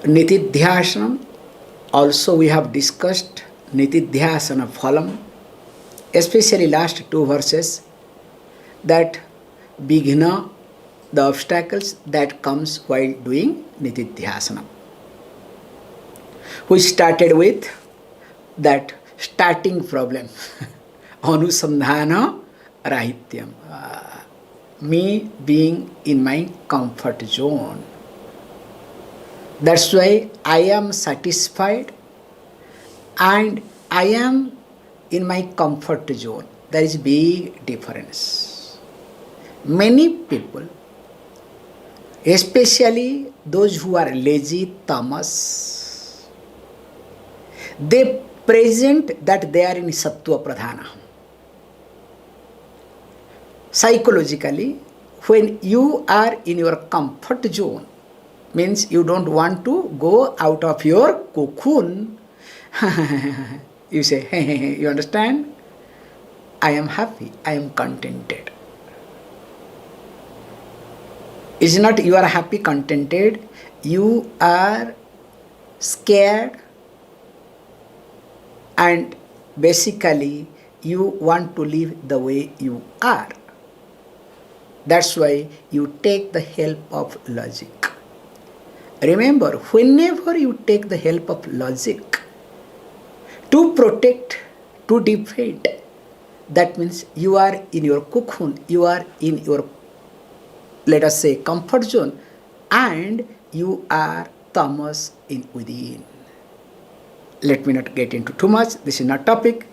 Nitidhyasanam. Also we have discussed Nitidhyasana phalam, especially last two verses, that Vighna, the obstacles that comes while doing Nitidhyasana. We started with that starting problem, Anusandhana Rahityam, me being in my comfort zone. That's why I am satisfied and I am in my comfort zone. There is big difference. Many people, especially those who are lazy, tamas, they present that they are in sattva pradhana. Psychologically, when you are in your comfort zone, means you don't want to go out of your cocoon. You say, hey, you understand? I am happy, I am contented. It's not you are happy, contented, you are scared and basically you want to live the way you are. That's why you take the help of logic. Remember, whenever you take the help of logic to protect, to defend, that means you are in your cocoon, you are in your, let us say, comfort zone, and you are tamas in within. Let me not get into too much, this is not topic.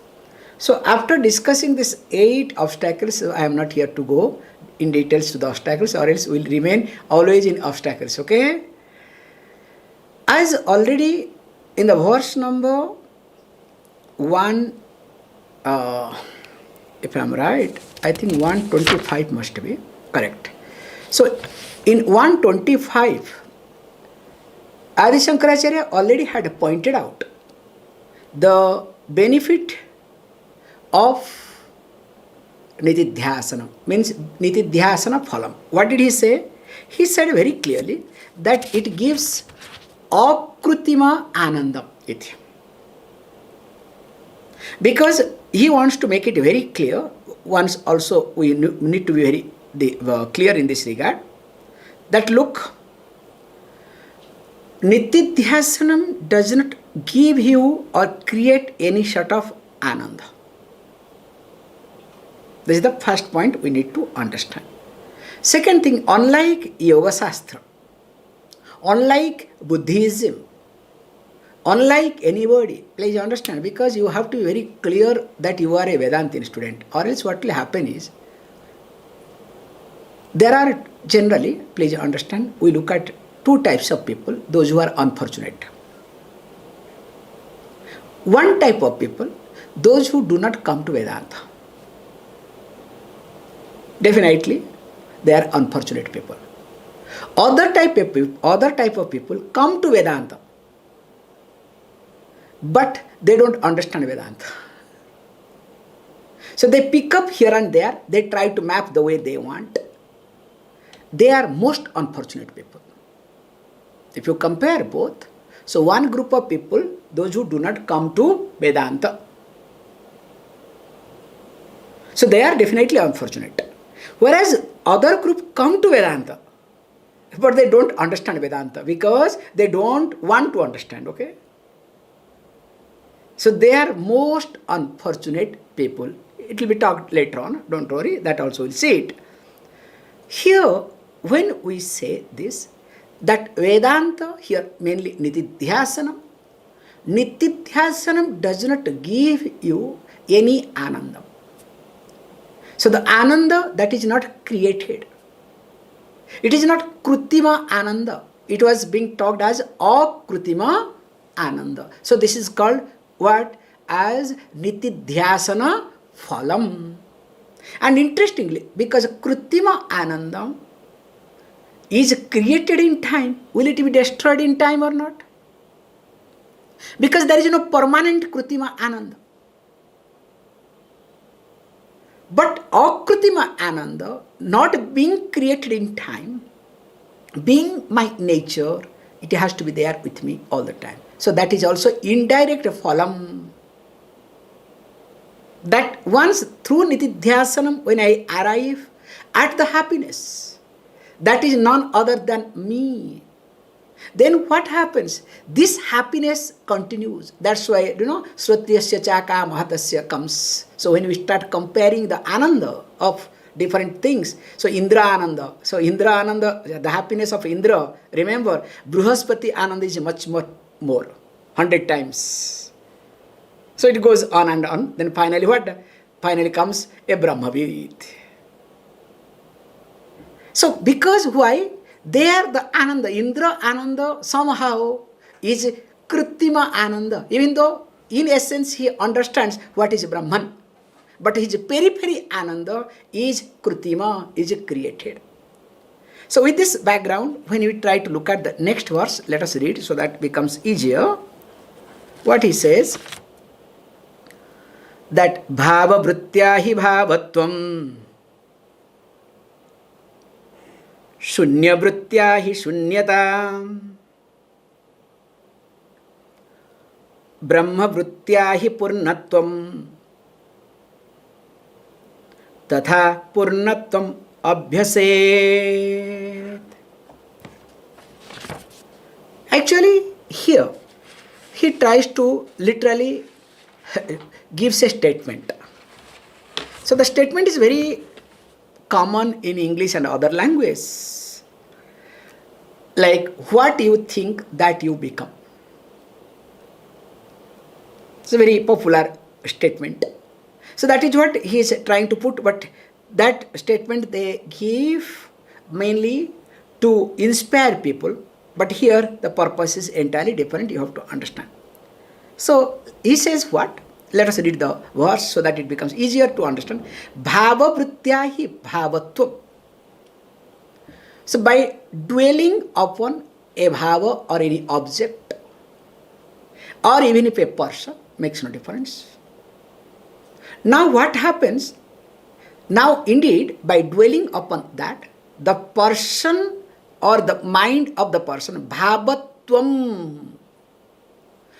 So after discussing these 8 obstacles, I am not here to go in details to the obstacles, or else we will remain always in obstacles, okay? As already in the verse number 1, if I am right, I think 125 must be correct. So in 125, Adi Shankaracharya already had pointed out the benefit of Nitidhyasana, means Nitidhyasana phalam. What did he say? He said very clearly that it gives akrutima anandam iti. Because he wants to make it very clear, once also we need to be very clear in this regard, that look, Nitidhyasanam does not give you or create any sort of ananda. This is the first point we need to understand. Second thing, unlike Yoga Shastra, unlike Buddhism, unlike anybody, please understand, because you have to be very clear that you are a Vedanta student, or else what will happen is, there are generally, please understand, we look at 2 types of people, those who are unfortunate. One type of people, those who do not come to Vedanta. Definitely, they are unfortunate people. Other type of people come to Vedanta, but they don't understand Vedanta. So they pick up here and there, they try to map the way they want. They are most unfortunate people. If you compare both, so one group of people, those who do not come to Vedanta, so they are definitely unfortunate. Whereas other group come to Vedanta, but they don't understand Vedanta because they don't want to understand, okay? So they are most unfortunate people. It will be talked later on, don't worry, that also we'll see it. Here, when we say this, that Vedanta, here mainly Nitidhyasanam does not give you any Ananda. So the Ananda that is not created, it is not Krutima Ananda. It was being talked as Akrutima Ananda. So this is called what? As Nitidhyasana phalam. And interestingly, because Krutima Ananda is created in time, will it be destroyed in time or not? Because there is no permanent Krutima Ananda. But Akrutima Ananda, not being created in time, being my nature, it has to be there with me all the time. So that is also indirect phalam. That once through nitidhyasanam, when I arrive at the happiness, that is none other than me. Then what happens? This happiness continues. That's why, srutyasya chaka mahatasya comes. So when we start comparing the Ananda of different things, so Indra Ananda, the happiness of Indra, remember, Bruhaspati Ananda is much more, 100 times. So it goes on and on. Then finally what? Finally comes a Brahmavid. So because why? There the Ananda, Indra Ananda somehow is Krittima Ananda, even though in essence he understands what is Brahman. But his periphery Ananda is Krittima, is created. So with this background, when we try to look at the next verse, let us read so that becomes easier. What he says, that Bhāva vṛttyā hi bhāvatvaṁ, śūnya vṛttyā hi śūnyatā, Brahma vṛttyā hi pūrṇatvam, tathā pūrṇatvam abhyaset. Actually, here he tries to literally gives a statement. So the statement is very common in English and other languages. Like, what you think that you become. It's a very popular statement. So that is what he is trying to put, but that statement they give mainly to inspire people, but here the purpose is entirely different, you have to understand. So he says what? Let us read the verse so that it becomes easier to understand. Bhāva vṛttyā hi bhāvatvaṁ. So by dwelling upon a bhava or any object, or even if a person, makes no difference. Now what happens? Now indeed, by dwelling upon that, the person or the mind of the person, bhāvatvaṁ.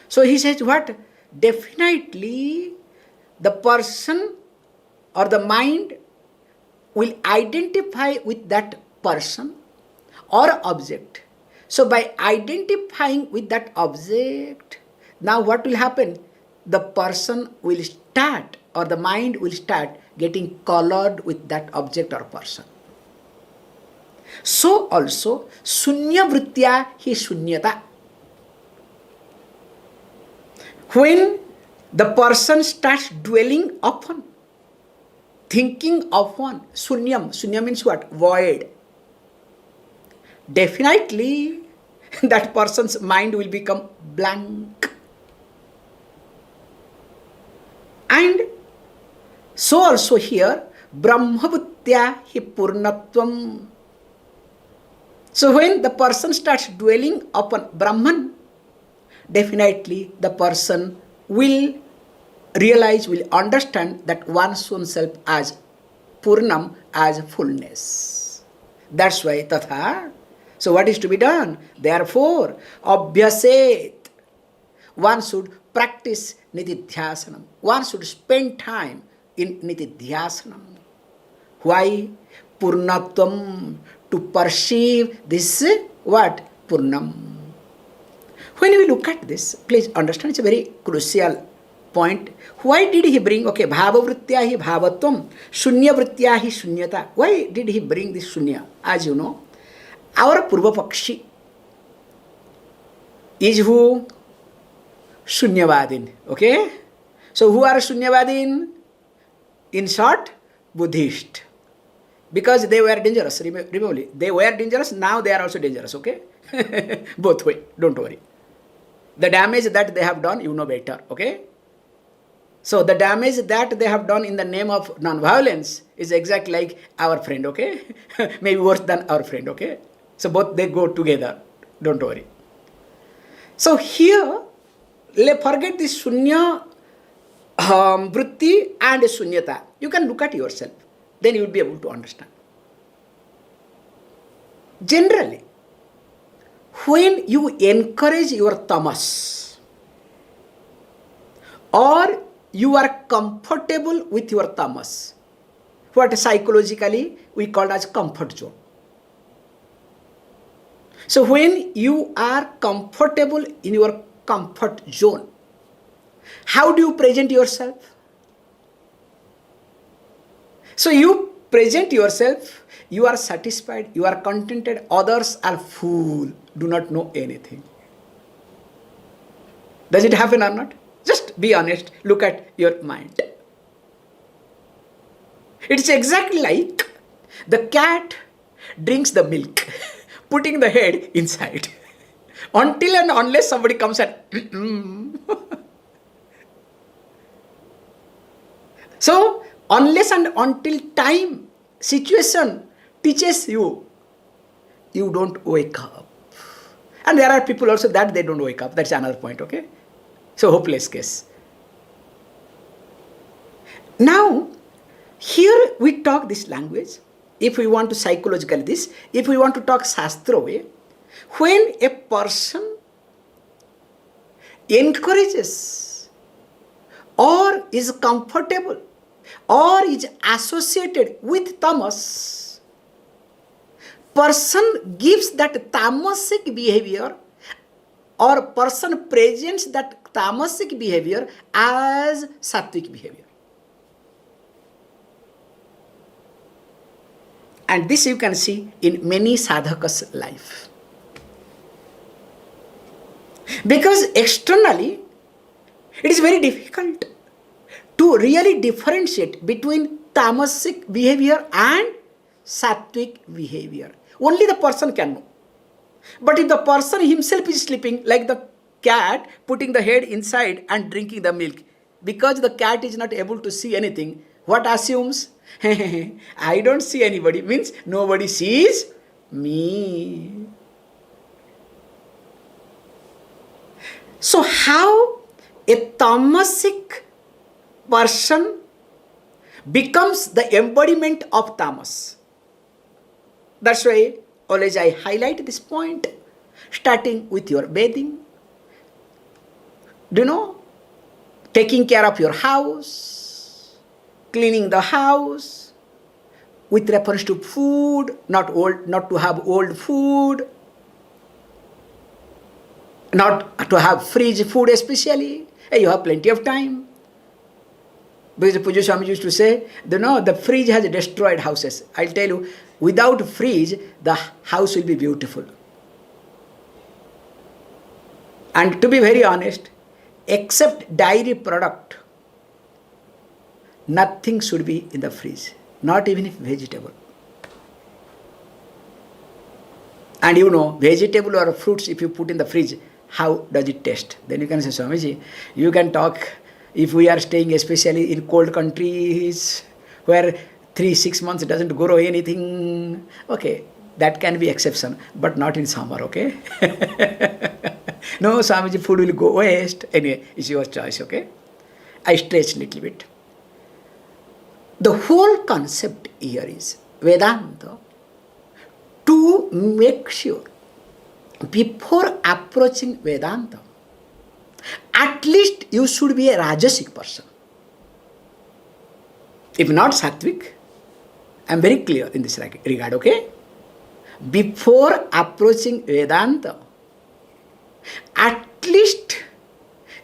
So he says what? Definitely the person or the mind will identify with that person or object. So by identifying with that object, now what will happen? The person will start, or the mind will start getting colored with that object or person. So also, śūnya vṛttyā hi śūnyatā. When the person starts dwelling upon, thinking upon śūnyam, śūnya means what? Void. Definitely, that person's mind will become blank. And so also here, Brahma vṛttyā hi pūrṇatvam. So when the person starts dwelling upon Brahman, definitely the person will realize, will understand that one's own self as Purnam, as fullness. That's why tathā. So what is to be done? Therefore, abhyaset. One should practice nitidhyasanam. One should spend time in nitidhyasanam. Why? Purṇatvam. To perceive this, what? Purnam. When we look at this, please understand, it's a very crucial point. Why did he bring, Bhāva vṛttyā hi bhāvatvaṁ, śūnya vṛttyā hi śūnyatā. Why did he bring this śūnya? As you know, our Purva Pakshi is who? Śūnyavādin. Okay? So who are Śūnyavādin? In short, Buddhist. Because they were dangerous. Remember, they were dangerous, now they are also dangerous. Okay? Both way, don't worry. The damage that they have done, you know better. Okay? So the damage that they have done in the name of non-violence is exactly like our friend. Okay? Maybe worse than our friend. Okay? So both they go together. Don't worry. So here, forget this śūnya, vṛtti and śūnyatā. You can look at yourself. Then you will be able to understand. Generally, when you encourage your tamas, or you are comfortable with your tamas, what psychologically we call as comfort zone. So when you are comfortable in your comfort zone, how do you present yourself? So you present yourself, you are satisfied, you are contented, others are fool, do not know anything. Does it happen or not? Just be honest, look at your mind. It's exactly like the cat drinks the milk, putting the head inside. Until and unless somebody comes and So, unless and until time, situation teaches you, you don't wake up. And there are people also that they don't wake up. That's another point, okay? So, hopeless case. Now, here we talk this language. If we want to psychologically this, if we want to talk Shastra way, when a person encourages or is comfortable or is associated with tamas, person gives that tamasic behavior or person presents that tamasic behavior as sattvic behavior. And this you can see in many sadhakas' life. Because externally, it is very difficult to really differentiate between tamasic behavior and sattvic behavior. Only the person can know. But if the person himself is sleeping, like the cat putting the head inside and drinking the milk, because the cat is not able to see anything, what assumes? I don't see anybody, means nobody sees me. So how a tamasic person becomes the embodiment of tamas? That's why always I highlight this point, starting with your bathing. Do you know? Taking care of your house, cleaning the house, with reference to food, not to have old food, not to have fridge food especially. You have plenty of time. Because Puja Swami used to say, the fridge has destroyed houses. I'll tell you, without fridge, the house will be beautiful. And to be very honest, except dairy product, nothing should be in the fridge, not even if vegetable. And vegetable or fruits, if you put in the fridge, how does it taste? Then you can say, Swamiji, you can talk if we are staying especially in cold countries where 3-6 months doesn't grow anything. Okay, that can be exception, but not in summer, okay? No, Swamiji, food will go waste. Anyway, it's your choice, okay? I stretch a little bit. The whole concept here is Vedānta, to make sure before approaching Vedānta, at least you should be a Rajasic person. If not Sattvic, I am very clear in this regard, okay? Before approaching Vedānta, at least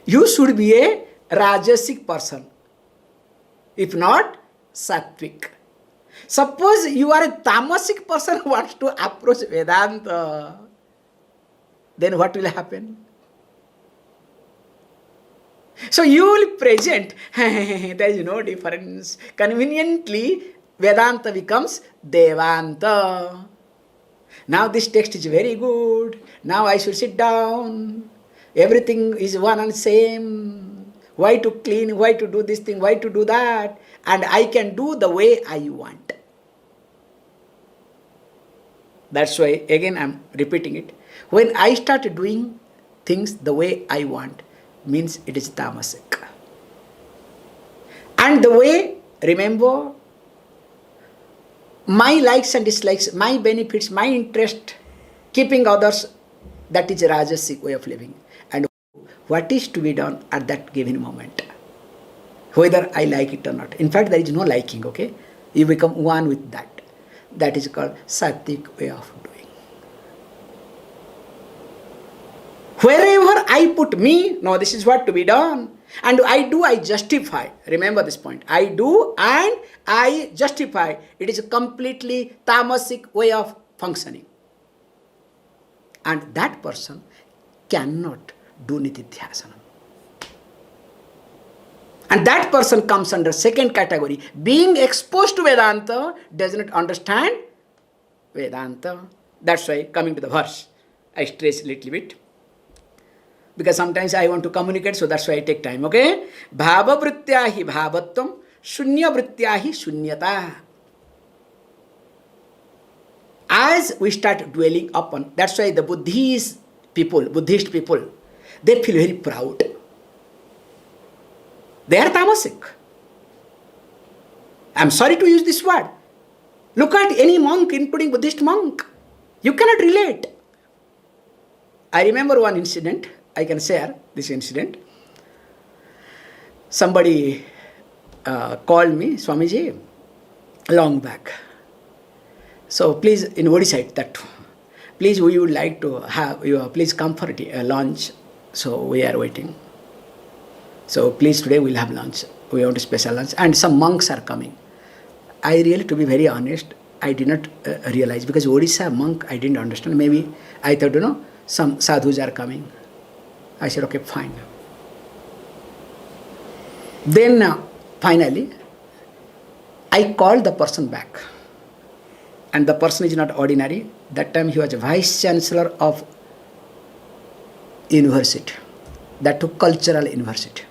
you should be a Rajasic person. If not, Sattvic. Suppose you are a Tamasic person who wants to approach Vedānta, then what will happen? So you will present, there is no difference. Conveniently, Vedānta becomes Devanta. Now this text is very good. Now I should sit down. Everything is one and same. Why to clean? Why to do this thing? Why to do that? And I can do the way I want. That's why, again, I am repeating it. When I start doing things the way I want, means it is tamasic. And the way, remember, my likes and dislikes, my benefits, my interest, keeping others That is a rajasic way of living. And what is to be done at that given moment, whether I like it or not. In fact, there is no liking, okay? You become one with that. That is called sattvic way of doing. Wherever I put me, no, this is what to be done. And I justify. Remember this point. I do and I justify. It is a completely tamasic way of functioning. And that person cannot do nitidhyasanam. And that person comes under second category. Being exposed to Vedanta does not understand Vedanta. That's why, coming to the verse, I stress a little bit. Because sometimes I want to communicate, so that's why I take time, okay? Bhāva vṛttyā hi bhāvatvaṁ, śūnya vṛttyā hi śūnyatā. As we start dwelling upon, that's why the Buddhist people, they feel very proud. They are tamasic. I'm sorry to use this word. Look at any monk, including Buddhist monk. You cannot relate. I remember one incident. I can share this incident. Somebody called me, Swamiji, long back. So please, in Odisha, that please, we would like to have you, please come for lunch. So we are waiting. So please, today we'll have lunch. We want a special lunch. And some monks are coming. I really, to be very honest, I did not realize, because Odisha monk, I didn't understand. Maybe I thought, some sadhus are coming. I said, okay, fine. Then finally, I called the person back. And the person is not ordinary. That time he was a vice chancellor of university. That too, cultural university.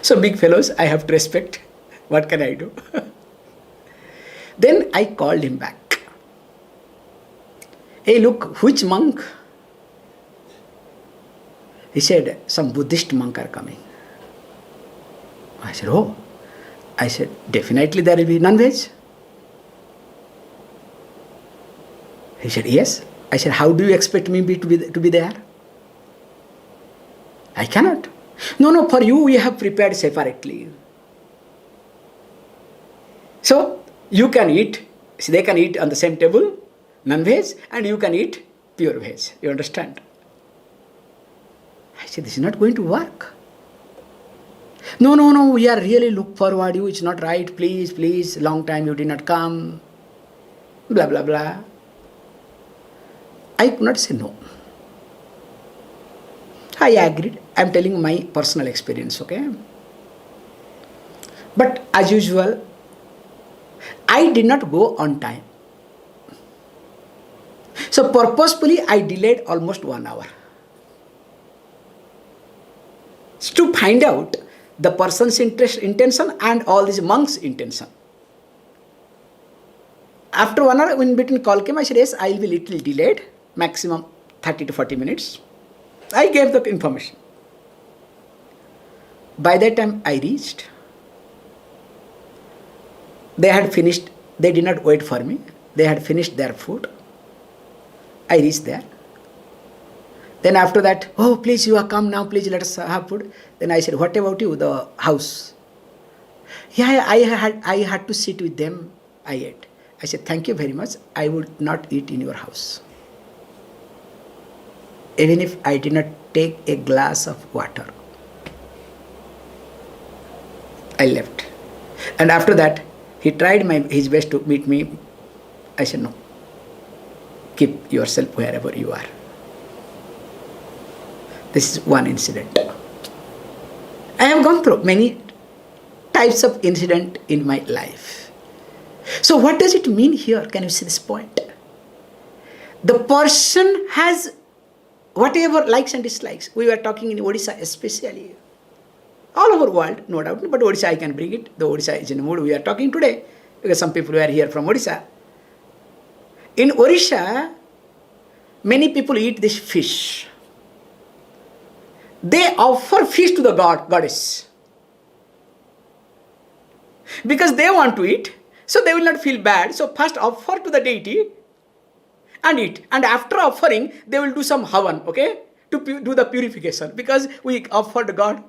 So big fellows, I have to respect. What can I do? Then I called him back. Hey, look, which monk? He said, some Buddhist monk are coming. I said, oh. I said, definitely there will be non-veg. He said, yes. I said, how do you expect me to be there? I cannot. No, for you we have prepared separately. So, you can eat, see, they can eat on the same table, non-veg, and you can eat pure veg. You understand? I said, this is not going to work. No, we are really look forward. You, it's not right. Please, long time you did not come. Blah, blah, blah. I could not say no. I agreed. I am telling my personal experience, okay? But as usual, I did not go on time. So purposefully, I delayed almost 1 hour. To find out the person's intention and all these monks' intention. After 1 hour, in between call came, I said, yes, I will be little delayed, maximum 30 to 40 minutes. I gave the information. By that time, I reached. They had finished, they did not wait for me. They had finished their food. I reached there. Then after that, oh, please, you have come now, please let us have food. Then I said, what about you, the house? Yeah, I had to sit with them. I ate. I said, thank you very much. I would not eat in your house. Even if I did not take a glass of water. I left. And after that, he tried his best to meet me. I said, no. Keep yourself wherever you are. This is one incident. I have gone through many types of incident in my life. So what does it mean here? Can you see this point? The person has whatever likes and dislikes. We were talking in Odisha especially. All over the world, no doubt, but Odisha I can bring it. The Odisha is in the mood we are talking today, because some people were here from Odisha. In Odisha, many people eat this fish. They offer fish to the goddess. Because they want to eat, so they will not feel bad. So first offer to the deity, and eat. And after offering, they will do some havan, okay? To do the purification, because we offered God.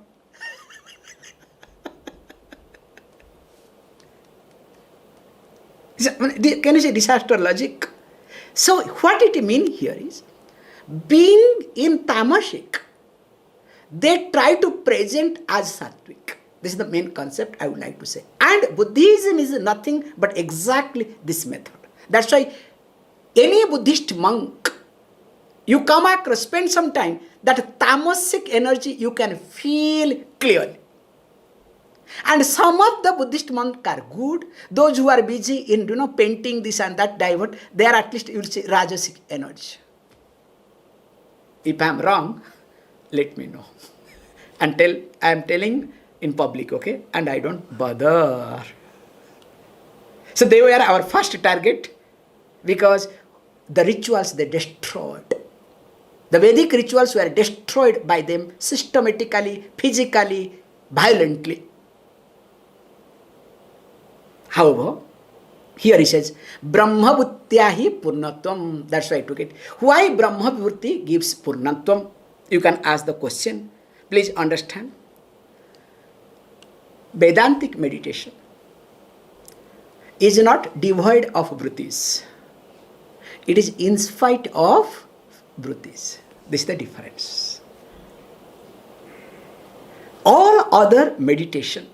Can you say disaster logic? So what it means here is, being in tamasic, they try to present as sattvic. This is the main concept I would like to say. And Buddhism is nothing but exactly this method. That's why any Buddhist monk, you come across, spend some time, that tamasic energy you can feel clearly. And some of the Buddhist monks are good. Those who are busy in painting this and that, divert, they are at least, you will see, rajasic energy. If I am wrong, let me know. And I am telling in public, okay? And I don't bother. So they were our first target, because the rituals they destroyed. The Vedic rituals were destroyed by them systematically, physically, violently. However, here he says, Brahma vṛttyā hi pūrṇatvaṁ. That's why I took it. Why Brahma vṛtti gives pūrṇatvam? You can ask the question. Please understand. Vedantic meditation is not devoid of vṛttis. It is in spite of vṛttis. This is the difference. All other meditation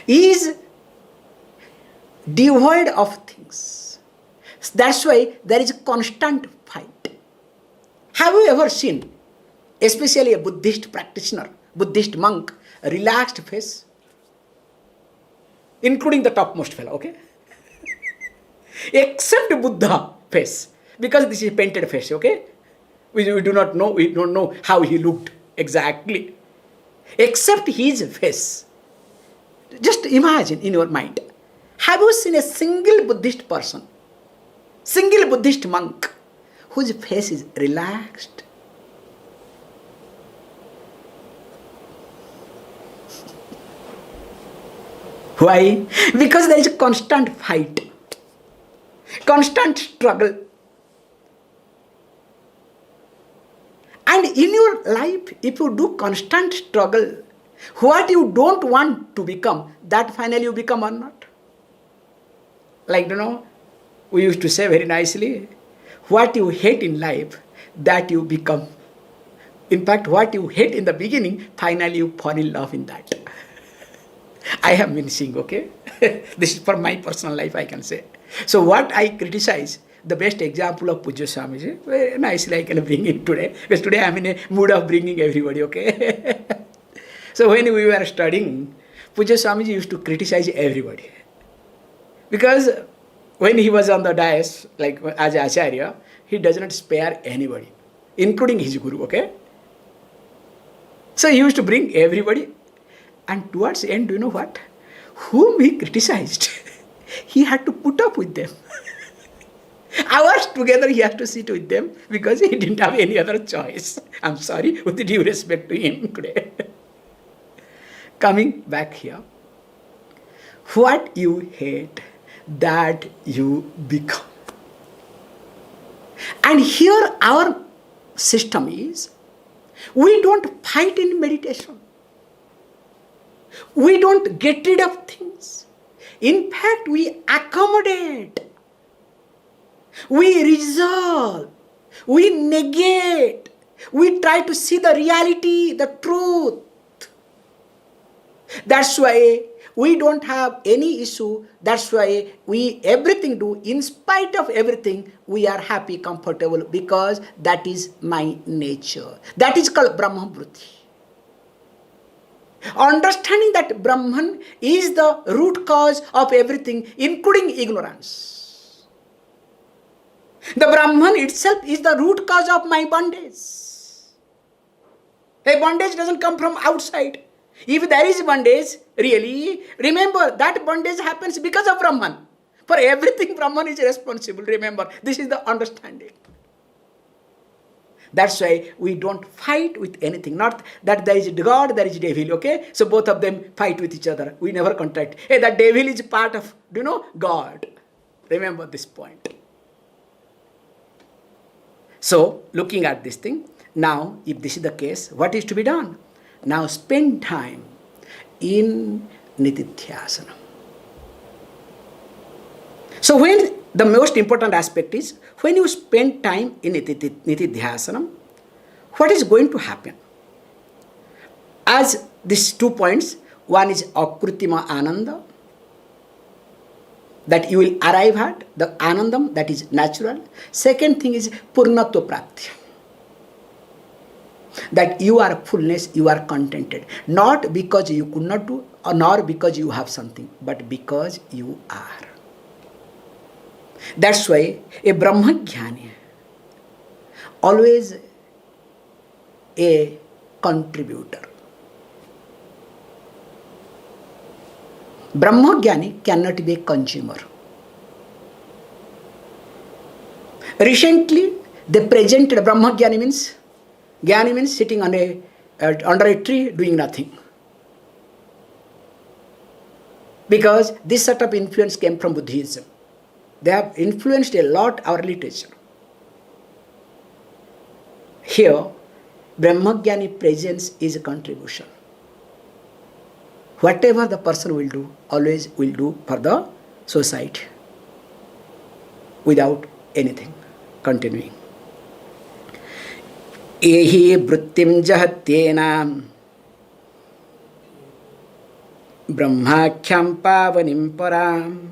is devoid of things. That's why there is a constant fight. Have you ever seen, especially a Buddhist practitioner, Buddhist monk, a relaxed face? Including the topmost fellow, okay? Except Buddha face, because this is a painted face, okay? We don't know how he looked exactly. Except his face. Just imagine in your mind. Have you seen a single Buddhist person, single Buddhist monk, whose face is relaxed? Why? Because there is a constant fight, constant struggle. And in your life, if you do constant struggle, what you don't want to become, that finally you become or not. Like, we used to say very nicely, what you hate in life, that you become. In fact, what you hate in the beginning, finally you fall in love in that. I have been seeing, okay? This is for my personal life, I can say. So what I criticize, the best example of Pujya Swamiji, very nicely I can bring in today, because today I am in a mood of bringing everybody, okay? So when we were studying, Pujya Swamiji used to criticize everybody. Because when he was on the dais, like as Acharya, he does not spare anybody, including his guru, okay? So he used to bring everybody, and towards the end, do you know what? Whom he criticized, he had to put up with them. Hours together he had to sit with them, because he didn't have any other choice. I'm sorry, with due respect to him today. Coming back here, what you hate, that you become. And here our system is, we don't fight in meditation. We don't get rid of things. In fact, we accommodate. We resolve. We negate. We try to see the reality, the truth. That's why we don't have any issue. That's why we everything do. In spite of everything, we are happy, comfortable, because that is my nature. That is called Brahma vṛtti. Understanding that Brahman is the root cause of everything, including ignorance. The Brahman itself is the root cause of my bondage. A bondage doesn't come from outside. If there is bondage, really, remember that bondage happens because of Brahman. For everything, Brahman is responsible. Remember, this is the understanding. That's why we don't fight with anything. Not that there is God, there is devil, okay? So both of them fight with each other. We never contract. Hey, that devil is part of, God. Remember this point. So, looking at this thing, now if this is the case, what is to be done? Now spend time in nitidhyasana. So when the most important aspect is, when you spend time in nitidhyasana, what is going to happen? As these 2 points, one is akrutima ananda, that you will arrive at, the anandam, that is natural. Second thing is pūrṇatva prapti, that you are fullness, you are contented. Not because you could not do, or nor because you have something, but because you are. That's why a brahmākhyāṁ, always a contributor. Brahmākhyāṁ cannot be a consumer. Recently, they presented Brahmākhyāṁ means, Jnani means sitting on under a tree doing nothing. Because this sort of influence came from Buddhism. They have influenced a lot our literature. Here, Brahmākhyāṁ presence is a contribution. Whatever the person will do, always will do for the society, without anything. Continuing. Ehi vṛttiṁ jahatyenāṁ brahmākhyāṁ pāvanīṁ parām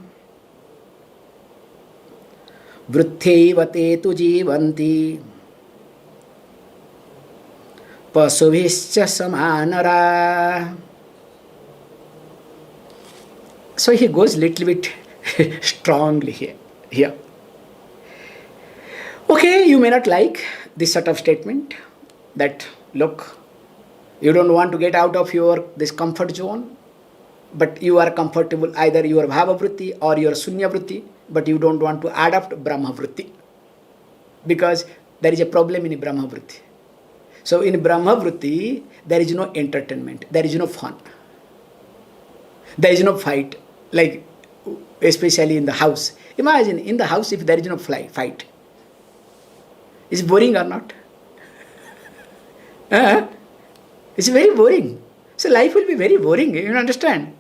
vṛthaiva te tu jīvanti paśubhiś samā narāḥ. So he goes little bit strongly here. Okay, you may not like this sort of statement that, look, you don't want to get out of this comfort zone, but you are comfortable either you are bhāva vṛtti or you are śūnya vṛtti, but you don't want to adapt Brahma vṛtti, because there is a problem in Brahma vṛtti. So in Brahma vṛtti, there is no entertainment, there is no fun, there is no fight, like especially in the house. Imagine in the house if there is no fight. Is it boring or not? It's very boring. So life will be very boring, you understand?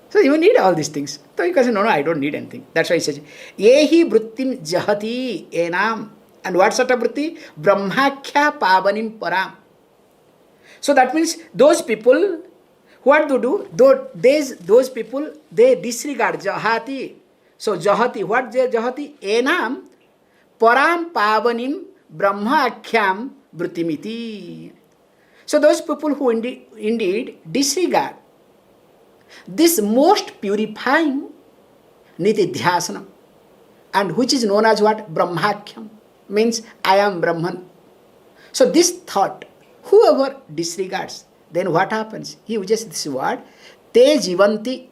So you need all these things. So you can say, no, I don't need anything. That's why he says, yehi vṛttiṁ jahatyenāṁ. And what sort of vṛtti? Brahmākhyāṁ pāvanīṁ parām. So that means those people, what to do? Those people, they disregard jahati. So jahati, what is jahati? Enam parām pāvanīṁ brahmākhyāṁ vṛttiṁ. So those people who indeed disregard this most purifying nitidhyasana, and which is known as what? Brahmākhyāṁ, means I am Brahman. So this thought, whoever disregards, then what happens? He uses this word, te jīvanti.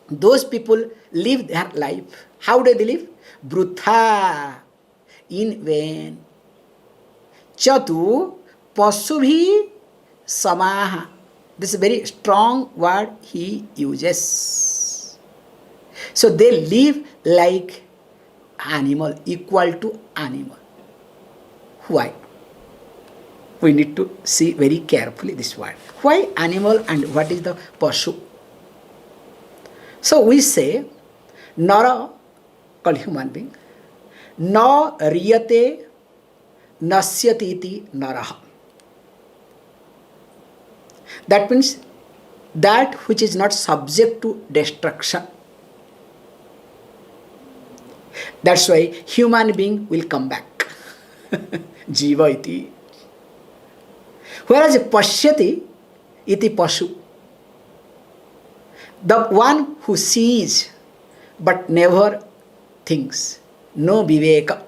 Those people live their life. How do they live? Vṛttiā, in vain. Chatu paśubhiś samā. This is a very strong word he uses. So they live like animal, equal to animal. Why? We need to see very carefully this word. Why animal and what is the pashu? So we say, nara, called human being, na riyate nasyati iti narāḥ. That means that which is not subject to destruction. That's why human being will come back. Jīvanti. Whereas paśyati iti paśu, the one who sees but never thinks, no viveka.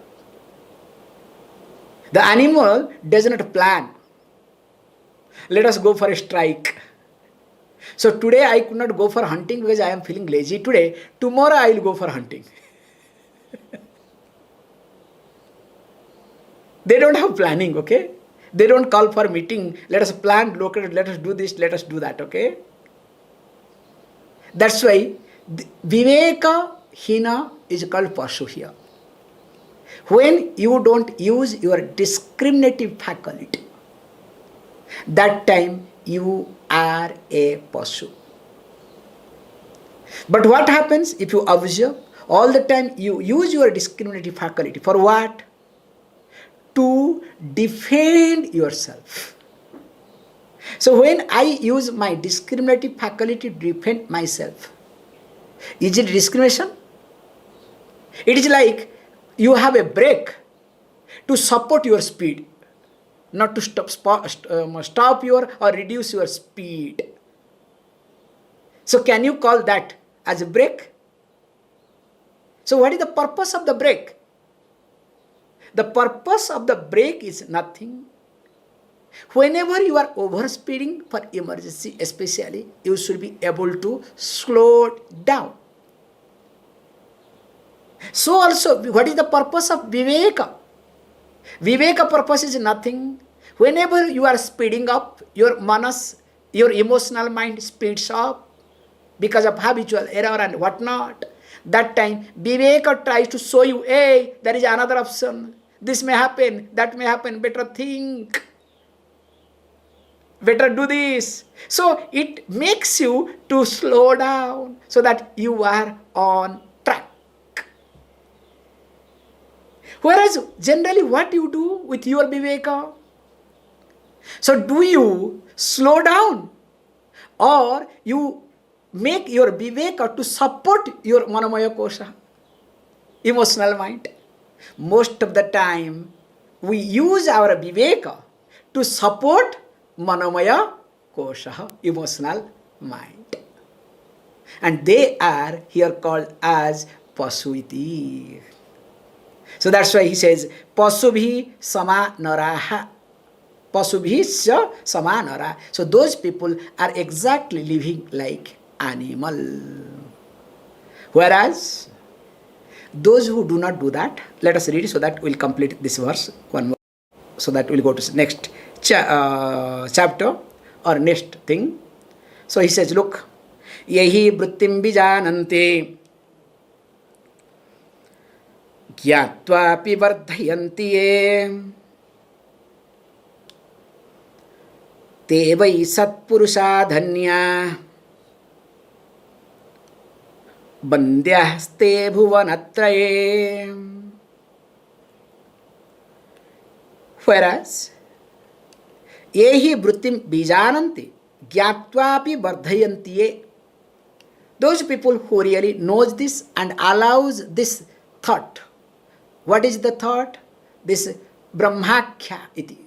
The animal does not plan. Let us go for a strike. So today I could not go for hunting because I am feeling lazy today. Tomorrow I will go for hunting. They don't have planning, okay? They don't call for meeting. Let us plan, let us do this, let us do that, okay? That's why Viveka Hina is called Pashu here. When you don't use your discriminative faculty, that time you are a pasu. But what happens if you observe all the time you use your discriminative faculty for what? To defend yourself. So when I use my discriminative faculty to defend myself, is it discrimination? It is like you have a brake to support your speed, not to stop your or reduce your speed. So can you call that as a brake? So what is the purpose of the brake? The purpose of the brake is nothing. Whenever you are overspeeding for emergency especially, you should be able to slow down. So also, what is the purpose of viveka? Viveka purpose is nothing. Whenever you are speeding up, your manas, your emotional mind speeds up because of habitual error and whatnot. That time, viveka tries to show you, hey, there is another option. This may happen, that may happen, better think. Better do this. So it makes you to slow down so that you are on track. Whereas generally what you do with your viveka? So do you slow down or you make your viveka to support your manomaya kosha, emotional mind? Most of the time we use our viveka to support manomaya kosha, emotional mind. And they are here called as paśubhiś. So that's why he says, paśubhiś samā narāḥ. Paśubhiś samā narāḥ. So those people are exactly living like animal. Whereas those who do not do that, let us read so that we'll complete this verse one more. So that we'll go to next chapter or next thing. So he says, look, yehi vṛttiṁ vijananti gyātvāpi vṛthayanti ye te vai satpurusā dhanya bandhyaste bhuvanātraye. Whereas yehi vṛttiṁ vijananti gyātvāpi vṛthayanti ye, those people who really knows this and allows this thought. What is the thought? This brahmākhyāṁ iti,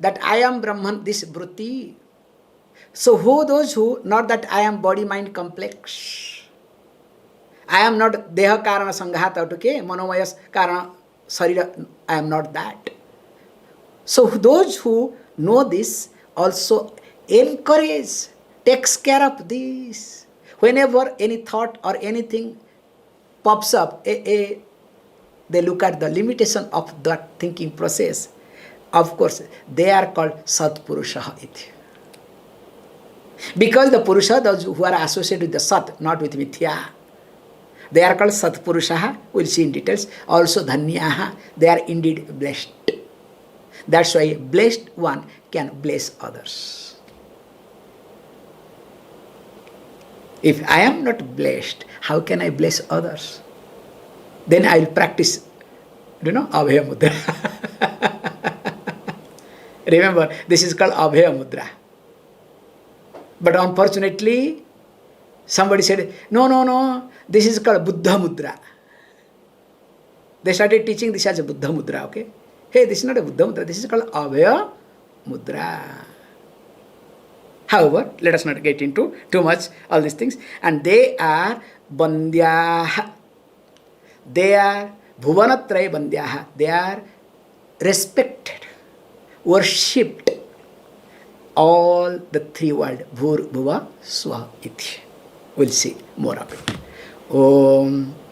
that I am Brahman, this vṛtti. So who those who, not that I am body mind complex, I am not deha karana sanghata, okay, manomayas karana sarira, I am not that. So those who know this also encourage, takes care of this. Whenever any thought or anything pops up, they look at the limitation of that thinking process. Of course, they are called satpurusha iti. Because the purusha, those who are associated with the sat, not with mithya, they are called satpurusha. We'll see in details. Also dhanyaha, they are indeed blessed. That's why blessed one can bless others. If I am not blessed, how can I bless others? Then I will practice, abhaya mudra. Remember, this is called abhaya mudra. But unfortunately, somebody said, no, this is called buddha mudra. They started teaching this as a buddha mudra, okay? Hey, this is not a buddha mudra, this is called abhaya mudra. However, let us not get into too much all these things. And they are bandhyaha. They are bhuvanātraye bandhyaha. They are respected, worshipped. All the three worlds, bhur, bhuva, swa, iti. We'll see more of it. Om